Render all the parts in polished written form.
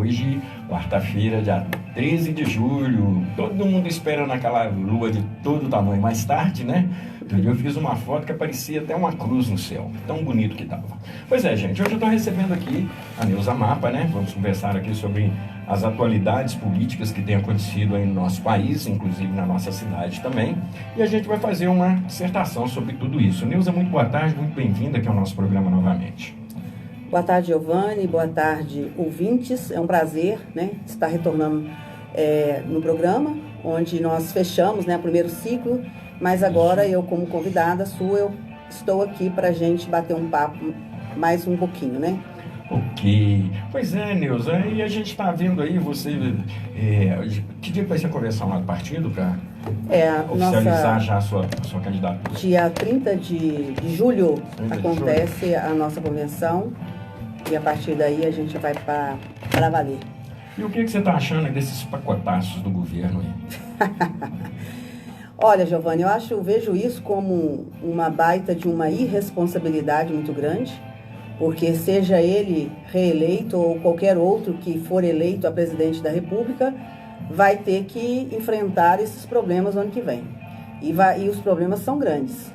Hoje, quarta-feira, dia 13 de julho, todo mundo esperando aquela lua de todo tamanho. Mais tarde, né? Eu fiz uma foto que parecia até uma cruz no céu, tão bonito que estava. Pois é, gente, hoje eu estou recebendo aqui a Neuza Mapa, né? Vamos conversar aqui sobre as atualidades políticas que têm acontecido aí no nosso país, inclusive na nossa cidade também. E a gente vai fazer uma dissertação sobre tudo isso. Neuza, muito boa tarde, muito bem-vinda aqui ao nosso programa novamente. Boa tarde, Giovanni. Boa tarde, ouvintes. É um prazer, né, estar retornando no programa, onde nós fechamos, né, o primeiro ciclo, mas agora eu, como convidada sua, eu estou aqui para a gente bater um papo mais um pouquinho, né? Ok. Pois é, Neuza, e a gente está vendo aí você... que dia vai ser a convenção lá do partido para oficializar já a sua candidatura? Dia 30 de julho acontece a nossa convenção e a partir daí a gente vai para valer. E o que você está achando desses pacotaços do governo aí? Olha, Giovanni, eu vejo isso como uma baita de uma irresponsabilidade muito grande, porque seja ele reeleito ou qualquer outro que for eleito a presidente da República, vai ter que enfrentar esses problemas no ano que vem. E os problemas são grandes,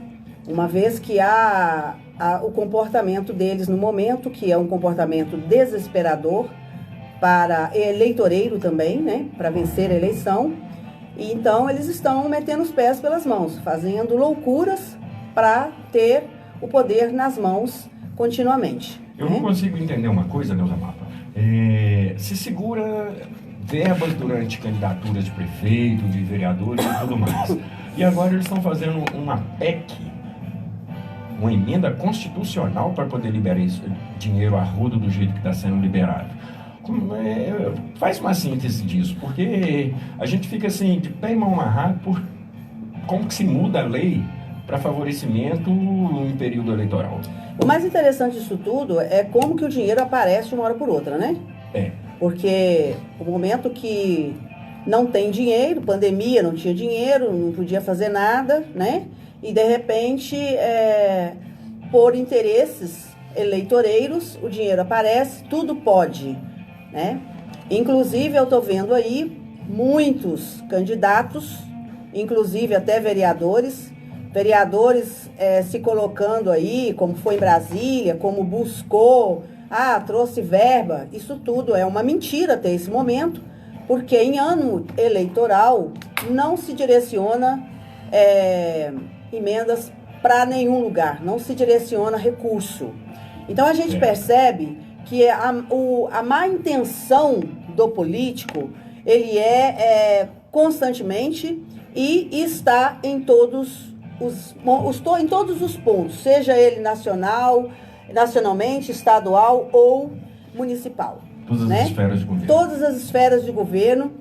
uma vez que há o comportamento deles no momento, que é um comportamento desesperador, para eleitoreiro também, né, para vencer a eleição. E então eles estão metendo os pés pelas mãos, fazendo loucuras para ter o poder nas mãos continuamente. Eu não consigo entender uma coisa, Neuza Mapa. Se segura verbas durante candidaturas de prefeito, de vereadores e tudo mais. E agora eles estão fazendo uma PEC, uma emenda constitucional para poder liberar esse dinheiro a rodo do jeito que está sendo liberado. Faz uma síntese disso, porque a gente fica assim, de pé e mão amarrado por como que se muda a lei para favorecimento em período eleitoral. O mais interessante disso tudo é como que o dinheiro aparece de uma hora por outra, né? Porque o momento que não tem dinheiro, pandemia, não tinha dinheiro, não podia fazer nada, né? E de repente, por interesses eleitoreiros, o dinheiro aparece, tudo pode, né? Inclusive, eu estou vendo aí muitos candidatos, inclusive até vereadores se colocando aí, como foi em Brasília, como buscou, trouxe verba. Isso tudo é uma mentira até esse momento, porque em ano eleitoral não se direciona emendas para nenhum lugar, não se direciona recurso. Então a gente percebe que a má intenção do político, ele constantemente e está em todos os pontos, seja ele nacionalmente, estadual ou municipal. Todas as esferas de governo. Todas as esferas de governo,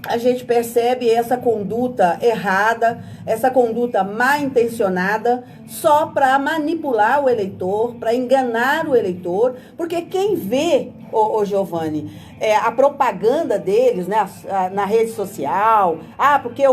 a gente percebe essa conduta errada, essa conduta mal intencionada, só para manipular o eleitor, para enganar o eleitor, porque quem vê, Giovanni, a propaganda deles, né, na rede social, porque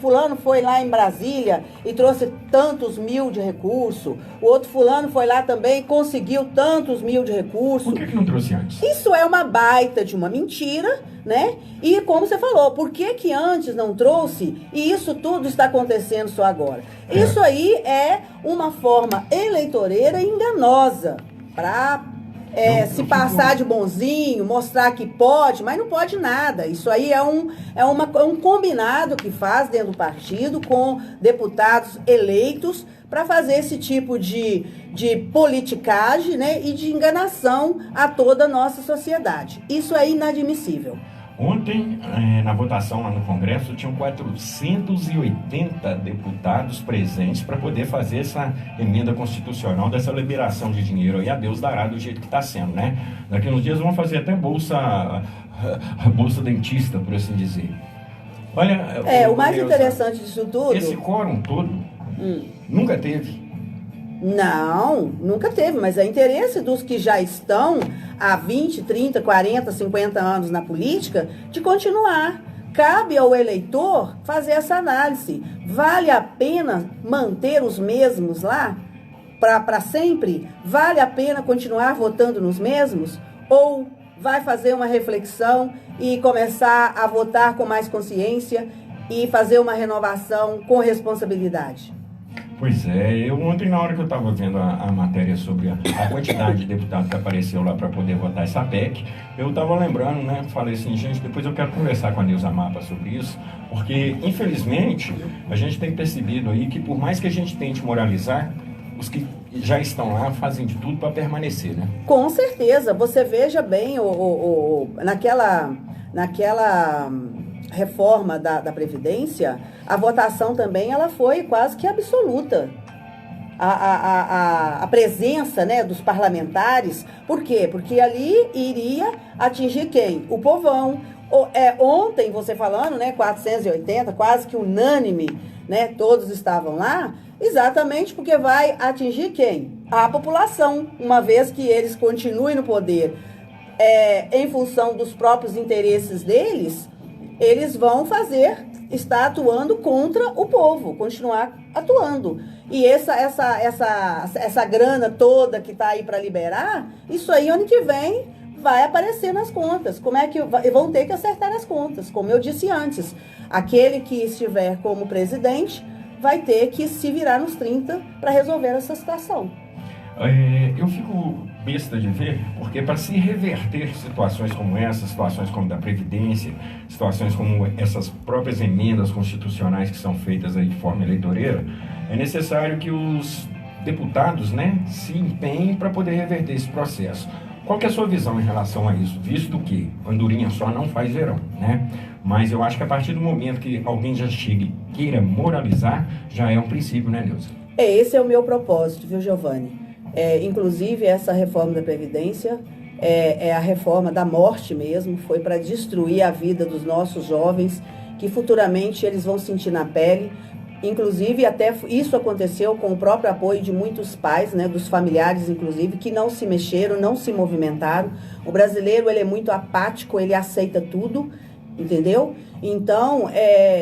fulano foi lá em Brasília e trouxe tantos mil de recurso, o outro fulano foi lá também e conseguiu tantos mil de recurso. Por que não trouxe antes? Isso é uma baita de uma mentira, né? E como você falou, por que antes não trouxe e isso tudo está acontecendo só agora? Isso aí é uma forma eleitoreira e enganosa para se passar de bonzinho, mostrar que pode, mas não pode nada. Isso aí é um combinado que faz dentro do partido com deputados eleitos para fazer esse tipo de politicagem, né, e de enganação a toda a nossa sociedade. Isso é inadmissível. Ontem, na votação lá no Congresso, tinham 480 deputados presentes para poder fazer essa emenda constitucional dessa liberação de dinheiro. E a Deus dará do jeito que está sendo, né? Daqui uns dias vão fazer até bolsa dentista, por assim dizer. Olha, o mais interessante disso tudo... Esse quórum todo nunca teve. Não, nunca teve, mas é interesse dos que já estão há 20, 30, 40, 50 anos na política de continuar. Cabe ao eleitor fazer essa análise. Vale a pena manter os mesmos lá para sempre? Vale a pena continuar votando nos mesmos? Ou vai fazer uma reflexão e começar a votar com mais consciência e fazer uma renovação com responsabilidade? Pois é, eu ontem, na hora que eu estava vendo a matéria sobre a quantidade de deputados que apareceu lá para poder votar essa PEC, eu estava lembrando, né? Falei assim, gente, depois eu quero conversar com a Neuza Mapa sobre isso, porque, infelizmente, a gente tem percebido aí que, por mais que a gente tente moralizar, os que já estão lá fazem de tudo para permanecer, né? Com certeza. Você veja bem, naquela reforma da Previdência, a votação também ela foi quase que absoluta. A presença, né, dos parlamentares. Por quê? Porque ali iria atingir quem? O povão. Ontem, você falando, né, 480, quase que unânime, né, todos estavam lá, exatamente porque vai atingir quem? A população, uma vez que eles continuem no poder em função dos próprios interesses deles, eles vão estar atuando contra o povo, continuar atuando. E essa grana toda que está aí para liberar, isso aí ano que vem vai aparecer nas contas. Como é que vão ter que acertar as contas? Como eu disse antes, aquele que estiver como presidente vai ter que se virar nos 30 para resolver essa situação. Eu fico besta de ver, porque para se reverter situações como essa, situações como da Previdência, situações como essas próprias emendas constitucionais que são feitas aí de forma eleitoreira, é necessário que os deputados, né, se empenhem para poder reverter esse processo. Qual que é a sua visão em relação a isso? Visto que andorinha só não faz verão, né? Mas eu acho que a partir do momento que alguém já chegue e queira moralizar, já é um princípio, né, Neuza? Esse é o meu propósito, viu, Giovanni? Inclusive, essa reforma da Previdência é a reforma da morte mesmo, foi para destruir a vida dos nossos jovens, que futuramente eles vão sentir na pele. Inclusive, até isso aconteceu com o próprio apoio de muitos pais, né, dos familiares, inclusive, que não se mexeram, não se movimentaram. O brasileiro, ele é muito apático, ele aceita tudo, entendeu? Então,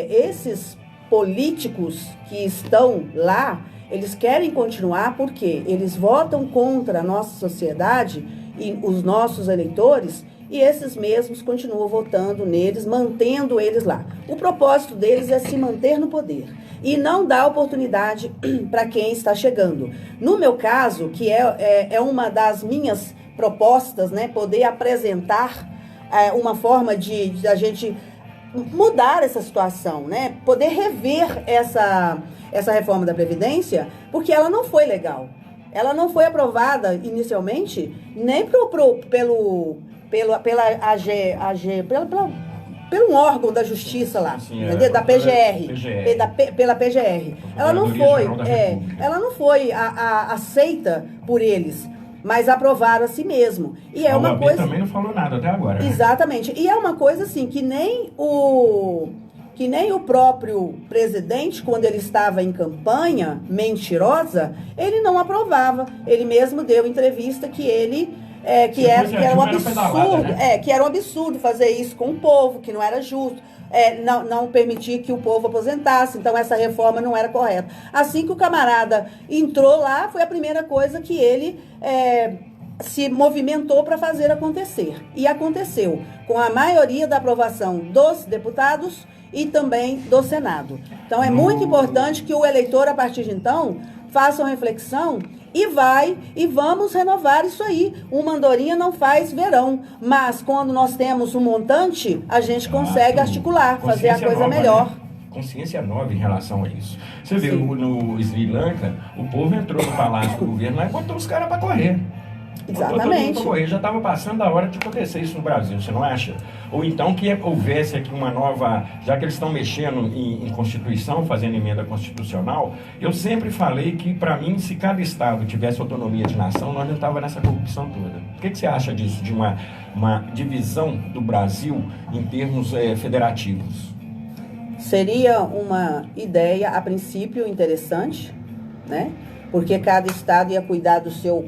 esses políticos que estão lá, eles querem continuar porque eles votam contra a nossa sociedade e os nossos eleitores, e esses mesmos continuam votando neles, mantendo eles lá. O propósito deles é se manter no poder e não dar oportunidade para quem está chegando. No meu caso, que é uma das minhas propostas, né, poder apresentar uma forma de a gente mudar essa situação, né, poder rever essa reforma da Previdência, porque ela não foi legal. Ela não foi aprovada inicialmente nem pelo um órgão da justiça lá, sim, da PGR, pela PGR. Ela não foi aceita por eles, mas aprovaram a si mesmo. E é uma coisa também não falou nada até agora. Né? Exatamente. E é uma coisa assim que nem o próprio presidente, quando ele estava em campanha mentirosa, ele não aprovava. Ele mesmo deu entrevista que era um absurdo, né? Que era um absurdo fazer isso com o povo, que não era justo, não permitir que o povo aposentasse, então essa reforma não era correta. Assim que o camarada entrou lá, foi a primeira coisa que ele se movimentou para fazer acontecer. E aconteceu, com a maioria da aprovação dos deputados e também do Senado. Então é muito importante que o eleitor, a partir de então, faça uma reflexão e vamos renovar isso aí. Uma andorinha não faz verão, mas quando nós temos um montante, a gente consegue articular, fazer a coisa melhor. Né? Consciência nova em relação a isso. Você vê, no Sri Lanka, o povo entrou no palácio do governo lá e botou os caras para correr. Exatamente. Já estava passando a hora de acontecer isso no Brasil, você não acha? Ou então que houvesse aqui uma nova, já que eles estão mexendo em Constituição, fazendo emenda constitucional, eu sempre falei que, para mim, se cada estado tivesse autonomia de nação, nós não estávamos nessa corrupção toda. O que você acha disso, de uma divisão do Brasil em termos federativos? Seria uma ideia, a princípio, interessante, né? Porque cada estado ia cuidar do seu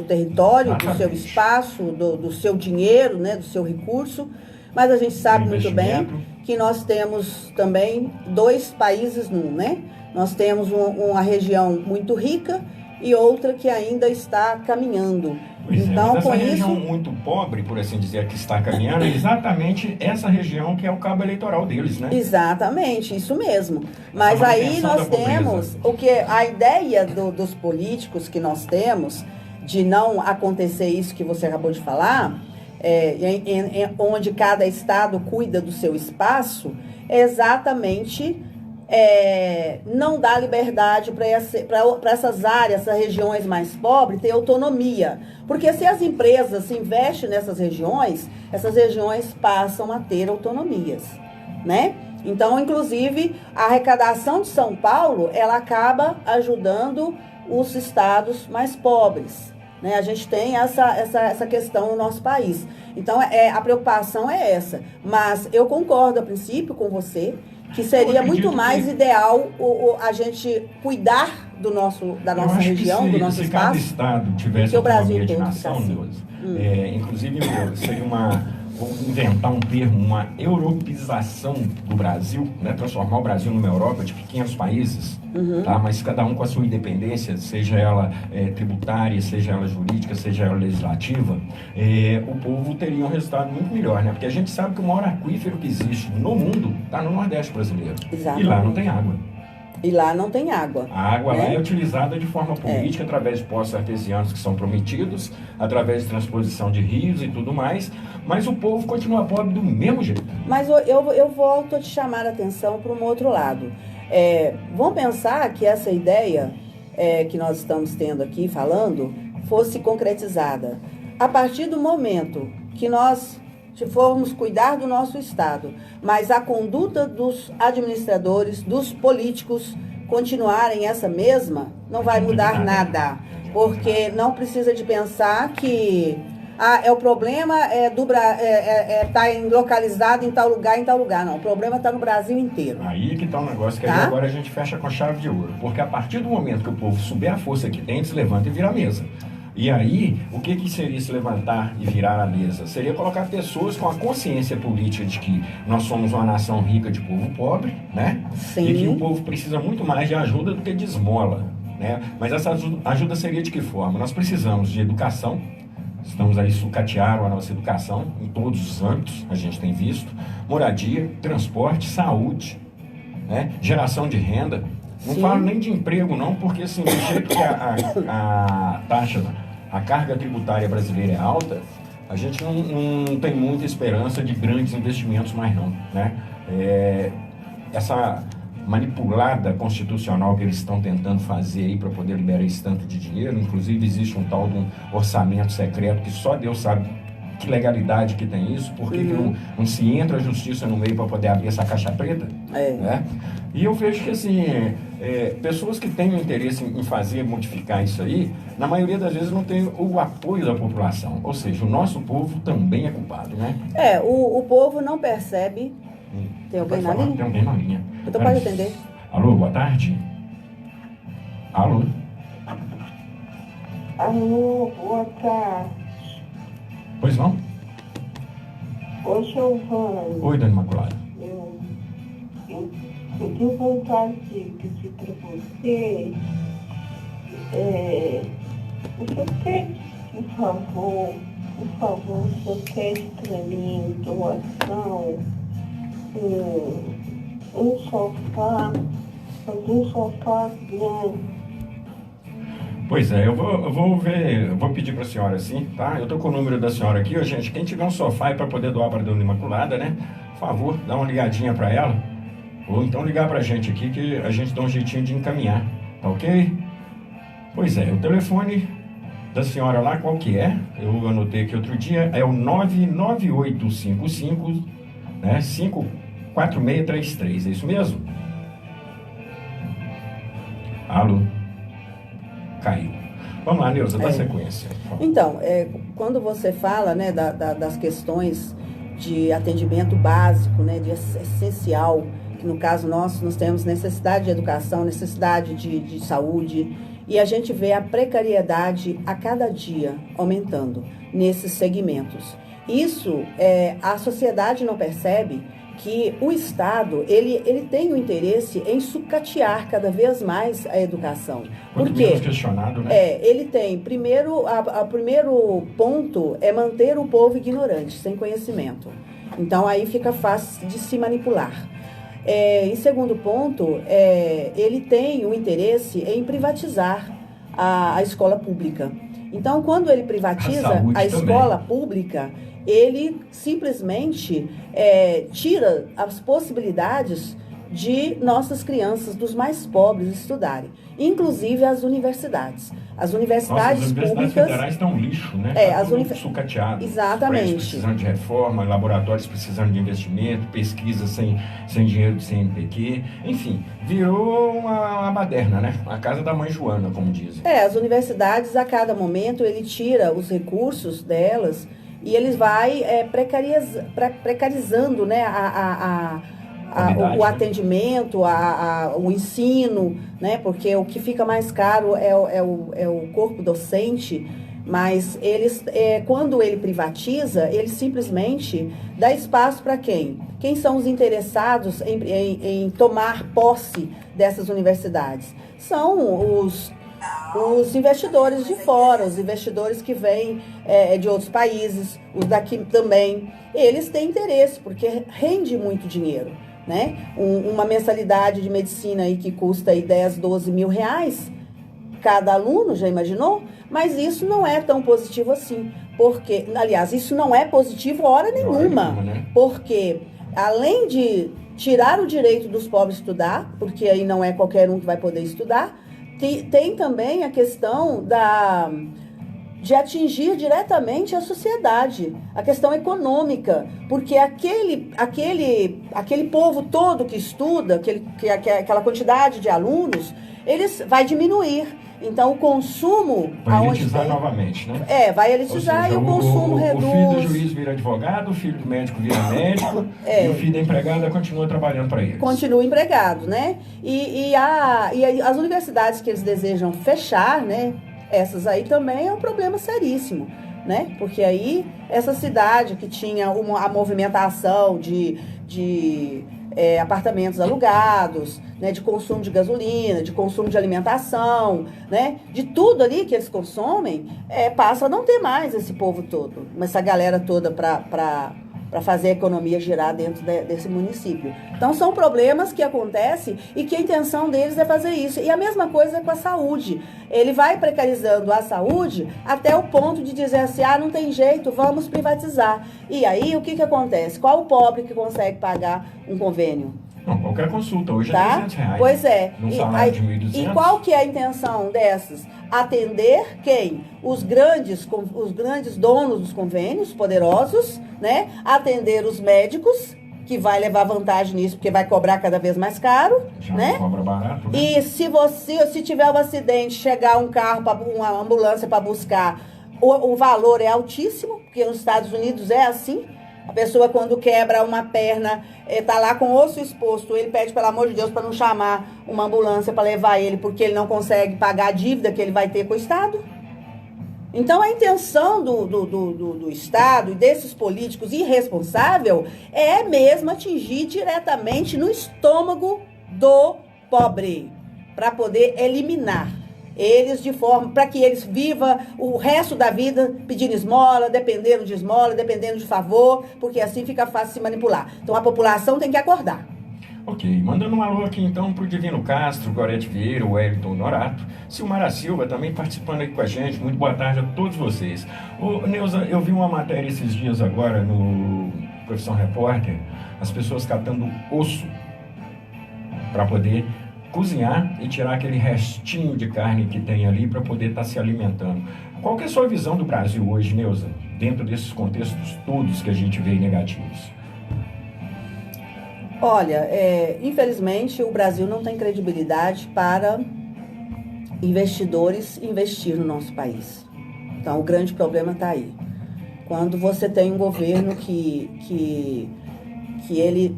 território, exatamente, do seu espaço, do seu dinheiro, né, do seu recurso. Mas a gente sabe muito bem que nós temos também 2 países num, né? Nós temos uma região muito rica e outra que ainda está caminhando. Pois então, mas essa com região isso... muito pobre, por assim dizer, que está caminhando, é exatamente essa região que é o cabo eleitoral deles, né? Exatamente, isso mesmo. Mas aí nós temos o que a ideia dos políticos que nós temos de não acontecer isso que você acabou de falar, onde cada estado cuida do seu espaço, é exatamente não dar liberdade para essas áreas, essas regiões mais pobres, ter autonomia. Porque se as empresas se investem nessas regiões, essas regiões passam a ter autonomias, né? Então, inclusive, a arrecadação de São Paulo, ela acaba ajudando os estados mais pobres, né? A gente tem essa questão no nosso país. Então, a preocupação é essa. Mas eu concordo, a princípio, com você, que seria muito mais ideal a gente cuidar da nossa região, do nosso espaço. Se cada estado tivesse autonomia de nação, inclusive seria vou inventar um termo, uma europeização do Brasil, né? Transformar o Brasil numa Europa de pequenos países, tá? Mas cada um com a sua independência, seja ela tributária, seja ela jurídica, seja ela legislativa, o povo teria um resultado muito melhor, né? Porque a gente sabe que o maior aquífero que existe no mundo está no Nordeste brasileiro. Exatamente. E lá não tem água. E lá não tem água. A água lá é utilizada de forma política, através de poços artesianos que são prometidos, através de transposição de rios e tudo mais, mas o povo continua pobre do mesmo jeito. Mas eu volto a te chamar a atenção para um outro lado. Vamos pensar que essa ideia que nós estamos tendo aqui, falando, fosse concretizada. A partir do momento que nós formos cuidar do nosso Estado, mas a conduta dos administradores, dos políticos continuarem essa mesma, não vai mudar nada. Porque não precisa de pensar que o problema tá localizado em tal lugar. Não, o problema está no Brasil inteiro. Aí que está um negócio que aí agora a gente fecha com chave de ouro. Porque a partir do momento que o povo souber a força que tem, se levanta e vira a mesa. E aí, o que seria se levantar e virar a mesa? Seria colocar pessoas com a consciência política de que nós somos uma nação rica de povo pobre, né? Sim. E que o povo precisa muito mais de ajuda do que de esmola, né? Mas essa ajuda seria de que forma? Nós precisamos de educação. Estamos aí sucatearam a nossa educação em todos os âmbitos, a gente tem visto. Moradia, transporte, saúde, né? Geração de renda. Não falo nem de emprego, não, porque assim, do jeito que a taxa, a carga tributária brasileira é alta, a gente não tem muita esperança de grandes investimentos mais não, né? Essa manipulada constitucional que eles estão tentando fazer aí para poder liberar esse tanto de dinheiro, inclusive existe um tal de um orçamento secreto que só Deus sabe que legalidade que tem isso, por que não se entra a justiça no meio para poder abrir essa caixa preta, né? E eu vejo que assim, pessoas que têm interesse em modificar isso aí, na maioria das vezes não tem o apoio da população, ou seja, o nosso povo também é culpado, né? O povo não percebe. Tem alguém na linha? Tem alguém na linha. Então pode atender. Alô, boa tarde. Alô? Alô, boa tarde. Pois não? Oi, Giovana. Oi, Dona Imaculada. Eu tenho vontade de pedir para você, o senhor pede, por favor, o senhor pede para mim doação, um sofá, fazer um sofá grande. Pois é, eu vou pedir para a senhora assim, tá? Eu tô com o número da senhora aqui, gente, quem tiver um sofá aí para poder doar para a Dona Imaculada, né? Por favor, dá uma ligadinha para ela, ou então ligar para a gente aqui que a gente dá um jeitinho de encaminhar, tá ok?46 é, o telefone da senhora lá, qual que é? Eu anotei aqui outro dia, é o 99855, né, 54633, é isso mesmo? Alô? Caiu. Vamos lá, Neuza, dá sequência. Então, quando você fala, né, das questões de atendimento básico, né, de essencial, que no caso nós temos necessidade de educação, necessidade de saúde, e a gente vê a precariedade a cada dia aumentando nesses segmentos. Isso, a sociedade não percebe que o Estado, ele tem o interesse em sucatear cada vez mais a educação. Por quê? Questionado, né? Ele tem, primeiro ponto é manter o povo ignorante, sem conhecimento. Então, aí fica fácil de se manipular. E segundo ponto, ele tem o interesse em privatizar a escola pública. Então, quando ele privatiza a escola pública, ele simplesmente tira as possibilidades de nossas crianças, dos mais pobres, estudarem. Inclusive as universidades. As universidades públicas... federais estão um lixo, né? Sucateado. Exatamente. Precisando de reforma, laboratórios precisando de investimento, pesquisa sem dinheiro do CNPq. Enfim, virou uma baderna, né? A casa da mãe Joana, como dizem. As universidades, a cada momento, ele tira os recursos delas e eles vai precarizando, né, o atendimento, o ensino, né? Porque o que fica mais caro é o corpo docente, mas quando ele privatiza, ele simplesmente dá espaço para quem? Quem são os interessados em tomar posse dessas universidades? São os investidores de fora, os investidores que vêm de outros países, os daqui também. Eles têm interesse, porque rende muito dinheiro. Né? Uma mensalidade de medicina aí que custa aí 10, 12 mil reais cada aluno, já imaginou? Mas isso não é tão positivo assim, porque, aliás, isso não é positivo hora nenhuma, né? Porque além de tirar o direito dos pobres estudar, porque aí não é qualquer um que vai poder estudar, tem também a questão de atingir diretamente a sociedade, a questão econômica, porque aquele povo todo que estuda, aquela quantidade de alunos, vai diminuir. Então, o consumo... Vai elitizar novamente, né? Vai elitizar. Ou seja, e o consumo reduz. O filho do juiz vira advogado, o filho do médico vira médico, e o filho da empregada continua trabalhando para eles. Continua empregado, né? E as universidades que eles desejam fechar, né? Essas aí também é um problema seríssimo, né? Porque aí, essa cidade que tinha a movimentação de apartamentos alugados, né? De consumo de gasolina, de consumo de alimentação, né? De tudo ali que eles consomem, passa a não ter mais esse povo todo, essa galera toda para fazer a economia girar dentro desse município. Então, são problemas que acontecem e que a intenção deles é fazer isso. E a mesma coisa com a saúde. Ele vai precarizando a saúde até o ponto de dizer assim, não tem jeito, vamos privatizar. E aí, o que acontece? Qual o pobre que consegue pagar um convênio? Não, qualquer consulta hoje é R$300. Pois é. Num salário de 1.200. E qual que é a intenção dessas? Atender quem? Os grandes donos dos convênios, poderosos, né? Atender os médicos, que vai levar vantagem nisso, porque vai cobrar cada vez mais caro, já né? Cobra barato, né? E se tiver um acidente, chegar um carro, uma ambulância para buscar, o valor é altíssimo, porque nos Estados Unidos é assim. A pessoa, quando quebra uma perna, tá lá com o osso exposto, ele pede, pelo amor de Deus, para não chamar uma ambulância para levar ele, porque ele não consegue pagar a dívida que ele vai ter com o Estado. Então, a intenção do Estado e desses políticos irresponsáveis é mesmo atingir diretamente no estômago do pobre, para poder eliminar eles de forma, para que eles vivam o resto da vida pedindo esmola, dependendo de favor, porque assim fica fácil se manipular. Então a população tem que acordar. Ok, mandando um alô aqui então pro Divino Castro, Gorete Vieira, Wellington Norato, Silmara Silva também participando aqui com a gente. Muito boa tarde a todos vocês. Neuza, eu vi uma matéria esses dias agora no Profissão Repórter, as pessoas catando osso para poder cozinhar e tirar aquele restinho de carne que tem ali para poder estar se alimentando. Qual que é a sua visão do Brasil hoje, Neuza, dentro desses contextos todos que a gente vê negativos? Olha, infelizmente o Brasil não tem credibilidade para investidores investir no nosso país. Então o grande problema está aí. Quando você tem um governo que ele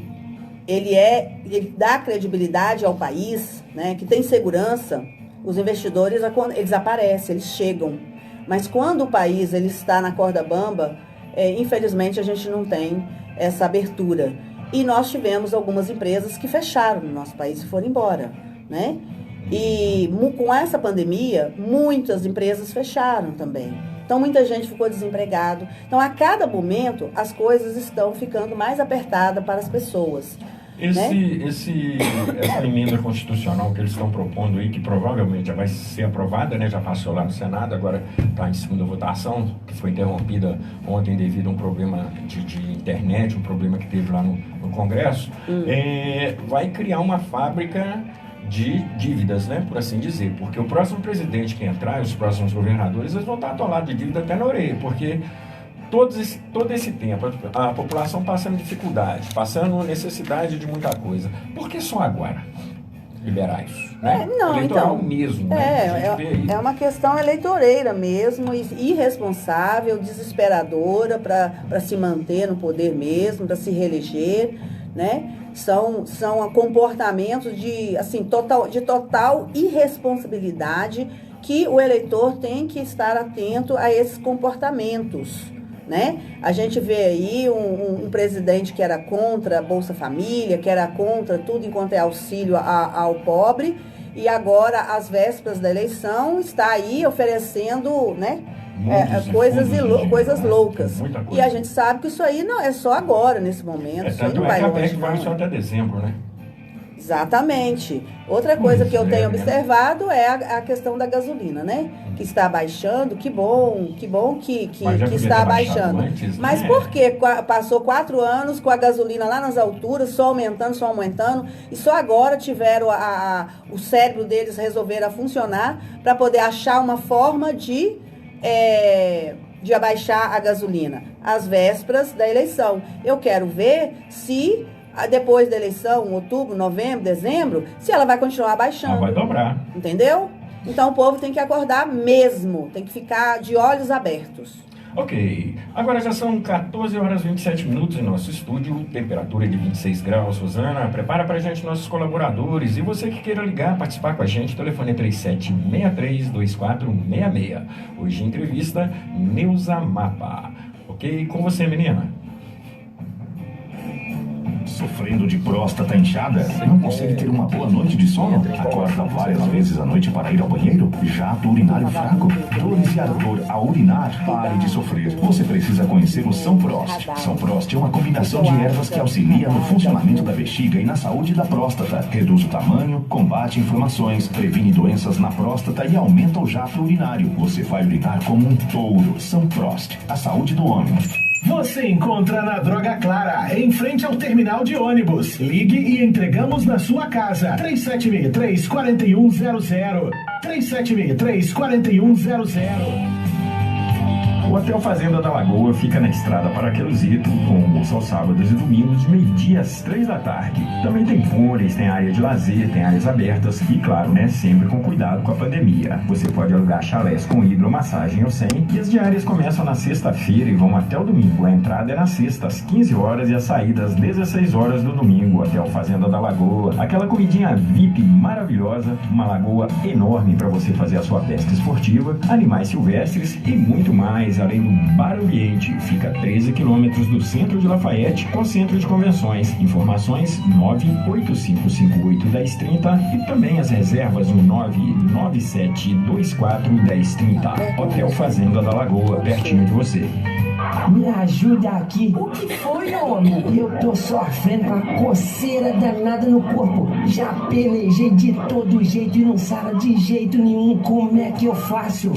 dá credibilidade ao país, né, que tem segurança, os investidores, eles aparecem, eles chegam. Mas quando o país ele está na corda bamba, infelizmente a gente não tem essa abertura. E nós tivemos algumas empresas que fecharam no nosso país e foram embora, né? E com essa pandemia, muitas empresas fecharam também. Então, muita gente ficou desempregado. Então, a cada momento, as coisas estão ficando mais apertadas para as pessoas. Essa emenda constitucional que eles estão propondo aí, que provavelmente já vai ser aprovada, né? Já passou lá no Senado, agora está em segunda votação, que foi interrompida ontem devido a um problema de internet, um problema que teve lá no Congresso, vai criar uma fábrica de dívidas, né, por assim dizer, porque o próximo presidente que entrar, os próximos governadores, eles vão estar atolados de dívida até na orelha, porque todo esse tempo a população passando dificuldade, passando necessidade de muita coisa. Por que só agora liberar isso? Né? Eleitoral então, mesmo. É uma questão eleitoreira mesmo, irresponsável, desesperadora para se manter no poder mesmo, para se reeleger, né? São comportamentos de total irresponsabilidade que o eleitor tem que estar atento a esses comportamentos, né? A gente vê aí um presidente que era contra a Bolsa Família, que era contra tudo enquanto é auxílio ao pobre, e agora, às vésperas da eleição, está aí oferecendo, né? Coisas loucas. E a gente sabe que isso aí não é só agora, nesse momento. Isso aí não vai longe, vai só até dezembro, né? Exatamente. Outra coisa que eu tenho observado é a questão da gasolina, né? Que está baixando, que bom que está baixando. Antes, mas por que passou 4 anos com a gasolina lá nas alturas, só aumentando, e só agora tiveram o cérebro deles resolveram funcionar para poder achar uma forma de abaixar a gasolina às vésperas da eleição. Eu quero ver se depois da eleição, outubro, novembro, dezembro, se ela vai continuar baixando. Ela vai dobrar. Entendeu? Então o povo tem que acordar mesmo, tem que ficar de olhos abertos. Ok, agora já são 14 horas e 27 minutos em nosso estúdio, temperatura de 26 graus. Rosana, prepara pra gente nossos colaboradores. E você que queira ligar, participar com a gente, o telefone é 3763-2466. Hoje entrevista Neuza Mapa. Ok, com você, menina. Sofrendo de próstata inchada? Não consegue ter uma boa noite de sono? Acorda várias vezes à noite para ir ao banheiro? Jato urinário fraco? Dores e ardor a urinar? Pare de sofrer. Você precisa conhecer o São Prost. São Prost é uma combinação de ervas que auxilia no funcionamento da bexiga e na saúde da próstata. Reduz o tamanho, combate inflamações, previne doenças na próstata e aumenta o jato urinário. Você vai urinar como um touro. São Prost, a saúde do homem. Você encontra na Droga Clara, em frente ao terminal de ônibus. Ligue e entregamos na sua casa. 3763-4100. 3763-4100. O Hotel Fazenda da Lagoa fica na estrada Paraqueluzito, com almoço aos sábados e domingos, de meio-dia às 3 da tarde. Também tem pôneis, tem área de lazer, tem áreas abertas e, claro, né, sempre com cuidado com a pandemia. Você pode alugar chalés com hidromassagem ou sem, e as diárias começam na sexta-feira e vão até o domingo. A entrada é na sexta, às 15 horas, e a saída às 16 horas do domingo. Hotel Fazenda da Lagoa. Aquela comidinha VIP maravilhosa, uma lagoa enorme para você fazer a sua pesca esportiva, animais silvestres e muito mais. Além do bar ambiente, fica a 13 quilômetros do centro de Lafayette, com centro de convenções. Informações 98558-1030 e também as reservas no 99724-1030. Hotel Fazenda da Lagoa, pertinho de você. Me ajuda aqui. O que foi, homem? Eu tô sofrendo com a coceira danada no corpo. Já pelejei de todo jeito e não sara de jeito nenhum. Como é que eu faço?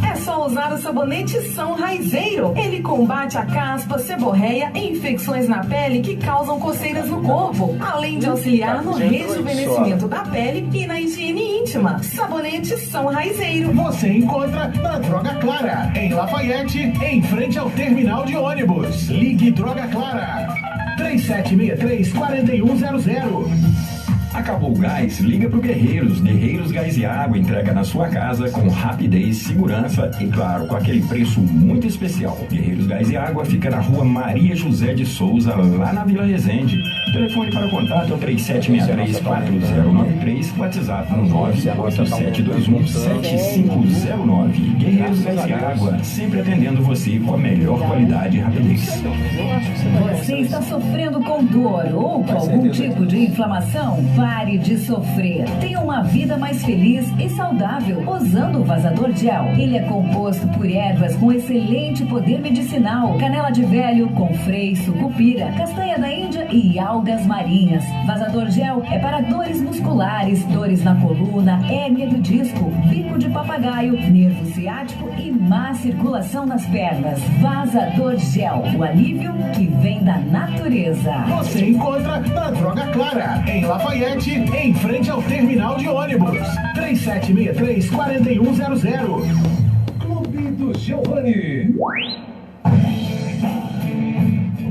É só usar o sabonete São Raizeiro. Ele combate a caspa, seborreia e infecções na pele que causam coceiras no corpo, além de auxiliar no rejuvenescimento da pele e na higiene íntima. Sabonete São Raizeiro. Você encontra na Droga Clara, em Lafayette, em frente ao terminal de ônibus. Ligue Droga Clara. 3763-4100. Acabou o gás? Liga pro Guerreiros. Guerreiros Gás e Água entrega na sua casa com rapidez, segurança e, claro, com aquele preço muito especial. Guerreiros Gás e Água fica na rua Maria José de Souza, lá na Vila Resende. O telefone para contato é o 3763-4093, WhatsApp no 98721-7509. Guerreiros Gás e Água, sempre atendendo você com a melhor qualidade e rapidez. Você está sofrendo com dor ou com algum tipo de inflamação, pare de sofrer. Tenha uma vida mais feliz e saudável usando o Vazador Gel. Ele é composto por ervas com excelente poder medicinal, canela de velho, confrei, sucupira, castanha da Índia e algas marinhas. Vazador Gel é para dores musculares, dores na coluna, hérnia do disco, bico de papagaio, nervo ciático e má circulação nas pernas. Vazador Gel, o alívio que vem da natureza. Você encontra na Droga Clara, em Lafayette, em frente ao terminal de ônibus. 3763-4100. Clube do Giovanni.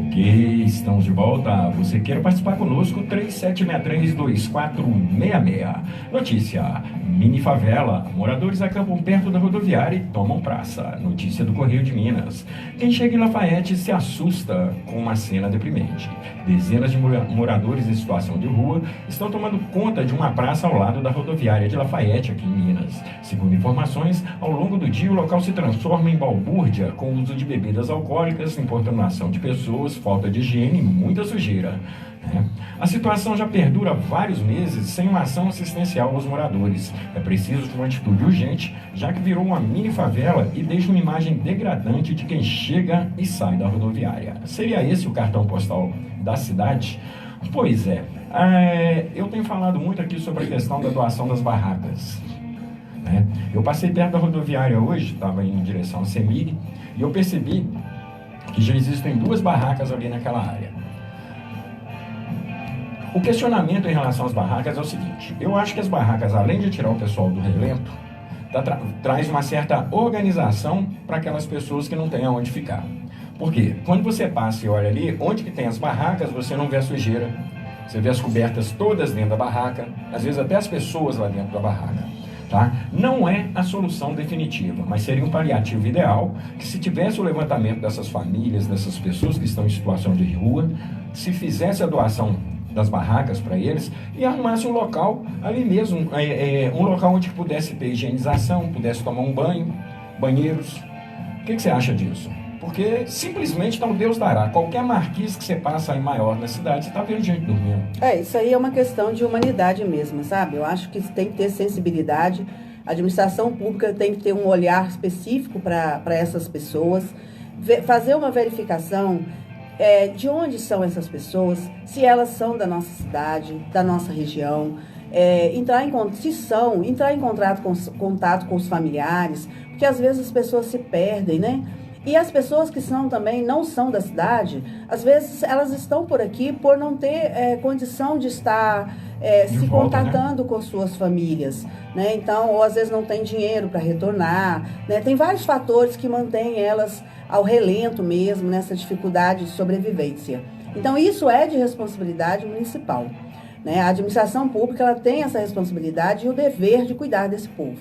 Ok, estamos de volta. Você quer participar conosco? 3763-2466. Notícia: mini favela. Moradores acampam perto da rodoviária e tomam praça. Notícia do Correio de Minas. Quem chega em Lafayette se assusta com uma cena deprimente. Dezenas de moradores em situação de rua estão tomando conta de uma praça ao lado da rodoviária de Lafayette, aqui em Minas. Segundo informações, ao longo do dia o local se transforma em balbúrdia, com o uso de bebidas alcoólicas, importunação de pessoas, falta de higiene e muita sujeira. A situação já perdura há vários meses sem uma ação assistencial aos moradores. É preciso de uma atitude urgente, já que virou uma mini favela e deixa uma imagem degradante de quem chega e sai da rodoviária. Seria esse o cartão postal da cidade? Pois é. Eu tenho falado muito aqui sobre a questão da doação das barracas. Eu passei perto da rodoviária hoje, estava em direção a Semig, e eu percebi que já existem 2 barracas ali naquela área. O questionamento em relação às barracas é o seguinte: eu acho que as barracas, além de tirar o pessoal do relento, traz uma certa organização para aquelas pessoas que não têm aonde ficar. Por quê? Quando você passa e olha ali, onde que tem as barracas, você não vê a sujeira, você vê as cobertas todas dentro da barraca, às vezes até as pessoas lá dentro da barraca. Tá? Não é a solução definitiva, mas seria um paliativo ideal que, se tivesse o levantamento dessas famílias, dessas pessoas que estão em situação de rua, se fizesse a doação das barracas para eles e arrumasse um local ali mesmo, um local onde pudesse ter higienização, pudesse tomar um banho, banheiros. O que você acha disso? Porque simplesmente então Deus dará. Qualquer marquise que você passa aí maior na cidade, você está vendo gente dormindo. Isso aí é uma questão de humanidade mesmo, sabe? Eu acho que tem que ter sensibilidade. A administração pública tem que ter um olhar específico para essas pessoas, fazer uma verificação de onde são essas pessoas, se elas são da nossa cidade, da nossa região, entrar em contato com os familiares, porque às vezes as pessoas se perdem, né? E as pessoas que não são da cidade, às vezes elas estão por aqui por não ter condição de estar se contatando com suas famílias, né? Então, ou às vezes não tem dinheiro para retornar, né? Tem vários fatores que mantêm elas ao relento mesmo, nessa dificuldade de sobrevivência. Então, isso é de responsabilidade municipal, né? A administração pública, ela tem essa responsabilidade e o dever de cuidar desse povo.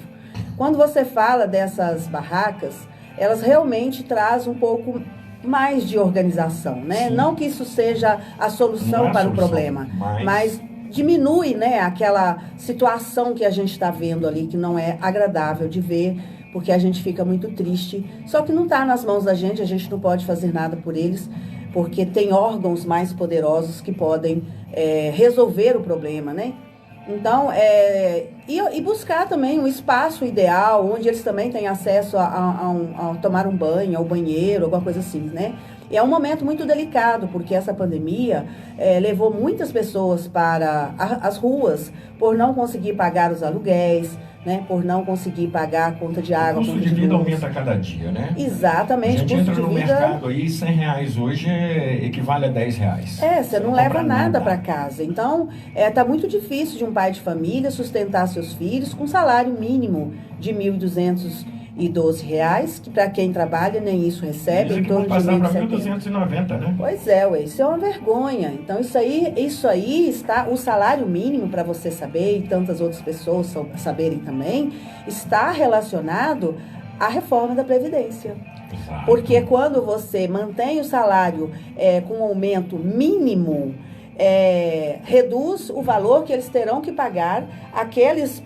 Quando você fala dessas barracas, elas realmente trazem um pouco mais de organização, né? Sim. Não que isso seja a solução para o problema, mas diminui, né, aquela situação que a gente está vendo ali, que não é agradável de ver, porque a gente fica muito triste. Só que não está nas mãos da gente, a gente não pode fazer nada por eles, porque tem órgãos mais poderosos que podem resolver o problema, né? Então, e buscar também um espaço ideal, onde eles também têm acesso a tomar um banho, ao banheiro, alguma coisa assim, né? E é um momento muito delicado, porque essa pandemia levou muitas pessoas para as ruas por não conseguir pagar os aluguéis, né, por não conseguir pagar a conta de água, o custo de vida aumenta a cada dia, né? Exatamente. A gente entra no mercado aí, R$100 hoje equivale a R$10. Você não leva nada para casa. Então, tá muito difícil de um pai de família sustentar seus filhos com salário mínimo de R$1.212, que para quem trabalha nem isso recebe, em torno de R$1.290, né? Pois isso é uma vergonha. Então, isso aí está, o salário mínimo, para você saber, e tantas outras pessoas saberem também, está relacionado à reforma da Previdência. Exato. Porque quando você mantém o salário com um aumento mínimo, reduz o valor que eles terão que pagar aqueles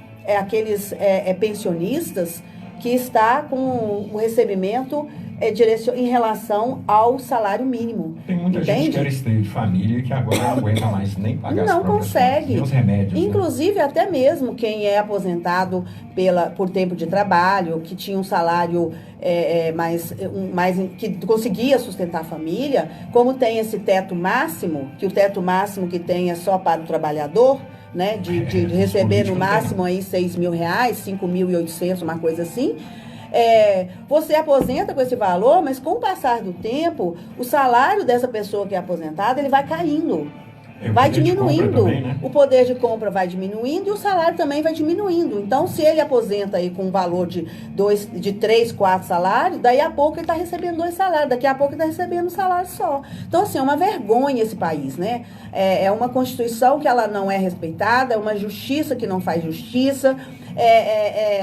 pensionistas que está com o recebimento em relação ao salário mínimo. Tem muita gente que era esteio de família que agora não aguenta mais nem pagar não consegue. Nem os remédios. Inclusive, né? Até mesmo quem é aposentado por tempo de trabalho, que tinha um salário que conseguia sustentar a família, como tem esse teto máximo, que o teto máximo que tem é só para o trabalhador, né? De receber no máximo aí R$6.000, 5.800, uma coisa assim. Você aposenta com esse valor, mas com o passar do tempo, o salário dessa pessoa que é aposentada, ele vai caindo. Vai diminuindo. Também, né? O poder de compra vai diminuindo e o salário também vai diminuindo. Então, se ele aposenta aí com um valor de 3, 4 salários, daí a pouco ele está recebendo 2 salários, daqui a pouco ele está recebendo um salário só. Então, assim, é uma vergonha esse país, né? É uma Constituição que ela não é respeitada, é uma justiça que não faz justiça.